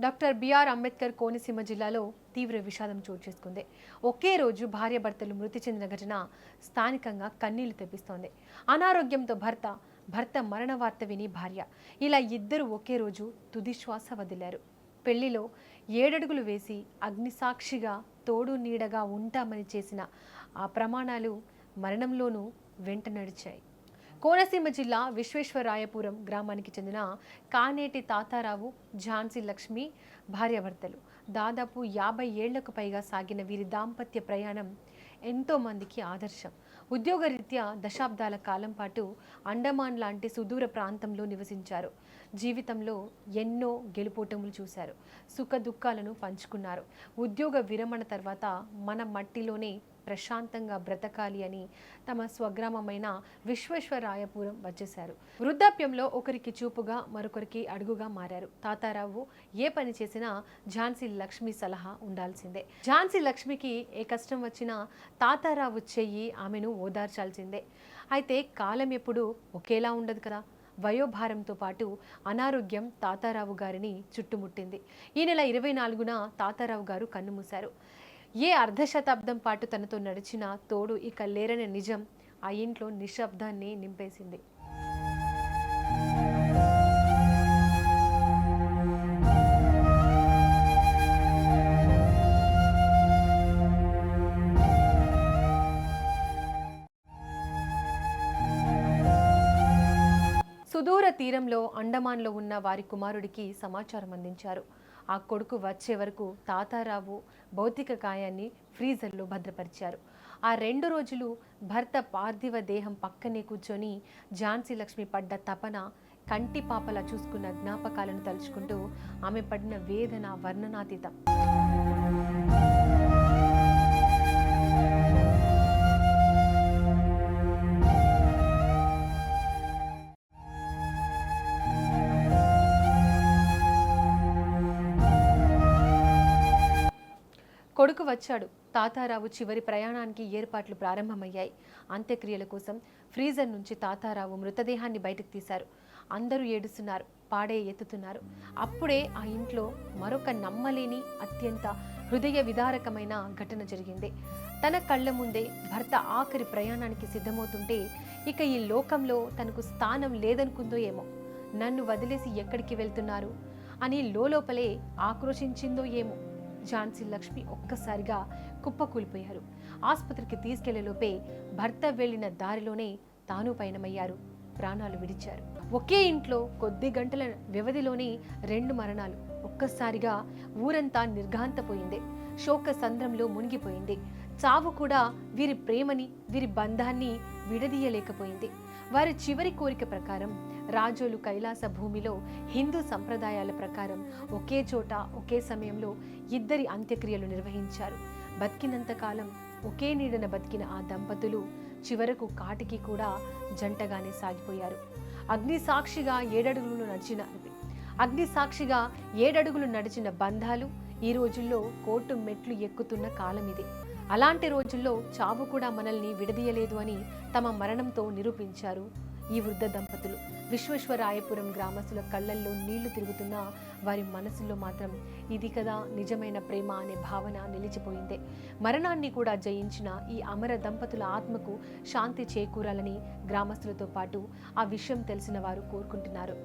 Doctor BR Ambedkar Konaseema జిల్లాలో తీవ్ర విషాదం చోటు చేసుకుంది. ఒకే రోజు భార్యాభర్తలు మృతి చెందిన ఘటన స్థానికంగా కన్నీళ్లు తెప్పిస్తోంది. అనారోగ్యంతో భర్త మరణ వార్త విని భార్య, ఇలా ఇద్దరు ఒకే రోజు తుది శ్వాస వదిలారు. పెళ్లిలో 7 అడుగులు వేసి అగ్నిసాక్షిగా తోడు నీడగా ఉంటామని చేసిన ఆ ప్రమాణాలు మరణంలోనూ వెంట నడిచాయి. కోనసీమ జిల్లా విశ్వేశ్వరాయపురం గ్రామానికి చెందిన కానేటి తాతారావు, ఝాన్సీ లక్ష్మి భార్యాభర్తలు. దాదాపు 50 ఏళ్లకు పైగా సాగిన వీరి దాంపత్య ప్రయాణం ఎంతో మందికి ఆదర్శం. ఉద్యోగరీత్యా దశాబ్దాల కాలం పాటు అండమాన్ లాంటి సుదూర ప్రాంతంలో నివసించారు. జీవితంలో ఎన్నో గెలుపోటములు చూశారు. సుఖ దుఃఖాలను పంచుకున్నారు. ఉద్యోగ విరమణ తర్వాత మన మట్టిలోనే ప్రశాంతంగా బ్రతకాలి అని తమ స్వగ్రామమైన విశ్వేశ్వరాయపురం వచ్చేశారు. వృద్ధాప్యంలో ఒకరికి చూపుగా మరొకరికి అడుగుగా మారారు. తాతారావు ఏ పని చేసినా ఝాన్సీ లక్ష్మి సలహా ఉండాల్సిందే. ఝాన్సీ లక్ష్మికి ఏ కష్టం వచ్చినా తాతారావు చెయ్యి ఆమెను ఓదార్చాల్సిందే. అయితే కాలం ఎప్పుడు ఒకేలా ఉండదు కదా. వయోభారంతో పాటు అనారోగ్యం తాతారావు గారిని చుట్టుముట్టింది. ఈ నెల 24న తాతారావు గారు కన్నుమూశారు. ఏ అర్ధశతాబ్దం పాటు తనతో నడిచిన తోడు ఇక లేరనే నిజం ఆ ఇంట్లో నిశ్శబ్దాన్ని నింపేసింది. సుదూర తీరంలో అండమాన్లో ఉన్న వారి కుమారుడికి సమాచారం అందించారు. ఆ కొడుకు వచ్చే వరకు తాతారావు భౌతిక కాయాన్ని ఫ్రీజర్లో భద్రపరిచారు. ఆ 2 రోజులు భర్త పార్థివ దేహం పక్కనే కూర్చొని ఝాన్సీ లక్ష్మి పడ్డ తపన, కంటి పాపలా చూసుకున్న జ్ఞాపకాలను తలుచుకుంటూ ఆమె పడిన వేదన వర్ణనాతీతం. కొడుకు వచ్చాడు. తాతారావు చివరి ప్రయాణానికి ఏర్పాట్లు ప్రారంభమయ్యాయి. అంత్యక్రియల కోసం ఫ్రీజర్ నుంచి తాతారావు మృతదేహాన్ని బయటకు తీశారు. అందరూ ఏడుస్తున్నారు, పాడే ఎత్తుతున్నారు. అప్పుడే ఆ ఇంట్లో మరొక నమ్మలేని అత్యంత హృదయ విదారకమైన ఘటన జరిగింది. తన కళ్ళ ముందే భర్త ఆఖరి ప్రయాణానికి సిద్ధమవుతుంటే ఇక ఈ లోకంలో తనకు స్థానం లేదనుకుందో ఏమో. నన్ను వదిలేసి ఎక్కడికి వెళ్తున్నారు అని లోపలే ఆక్రోశించిందో ఏమో. ఝాన్సీ లక్ష్మి ఒక్కసారిగా కుప్పకూలిపోయారు. ఆసుపత్రికి తీసుకెళ్లేలోపే భర్త వెళ్లిన దారిలోనే తాను పయనమయ్యారు. ప్రాణాలు విడిచారు. ఒకే ఇంట్లో కొద్ది గంటల వ్యవధిలోనే 2 మరణాలు. ఒక్కసారిగా ఊరంతా నిర్ఘాంతపోయింది. శోక సంద్రంలో మునిగిపోయింది. చావు కూడా వీరి ప్రేమని, వీరి బంధాన్ని విడదీయలేకపోయింది. వారి చివరి కోరిక ప్రకారం రాజోలు కైలాస భూమిలో హిందూ సంప్రదాయాల ప్రకారం ఒకే చోట ఒకే సమయంలో ఇద్దరి అంత్యక్రియలు నిర్వహించారు. బతికినంతకాలం ఒకే నీడన బతికిన ఆ దంపతులు చివరకు కాటికి కూడా జంటగానే సాగిపోయారు. అగ్నిసాక్షిగా 7 అడుగులు నడిచిన బంధాలు ఈ రోజుల్లో కోర్టు మెట్లు ఎక్కుతున్న కాలం ఇది. అలాంటి రోజుల్లో చావు కూడా మనల్ని విడదీయలేదు అని తమ మరణంతో నిరూపించారు ఈ వృద్ధ దంపతులు. విశ్వేశ్వరాయపురం గ్రామస్తుల కళ్ళల్లో నీళ్లు తిరుగుతున్నా వారి మనసుల్లో మాత్రం ఇది కదా నిజమైన ప్రేమ అనే భావన నిలిచిపోయిందే. మరణాన్ని కూడా జయించిన ఈ అమర దంపతుల ఆత్మకు శాంతి చేకూరాలని గ్రామస్తులతో పాటు ఆ విషయం తెలిసిన వారు కోరుకుంటున్నారు.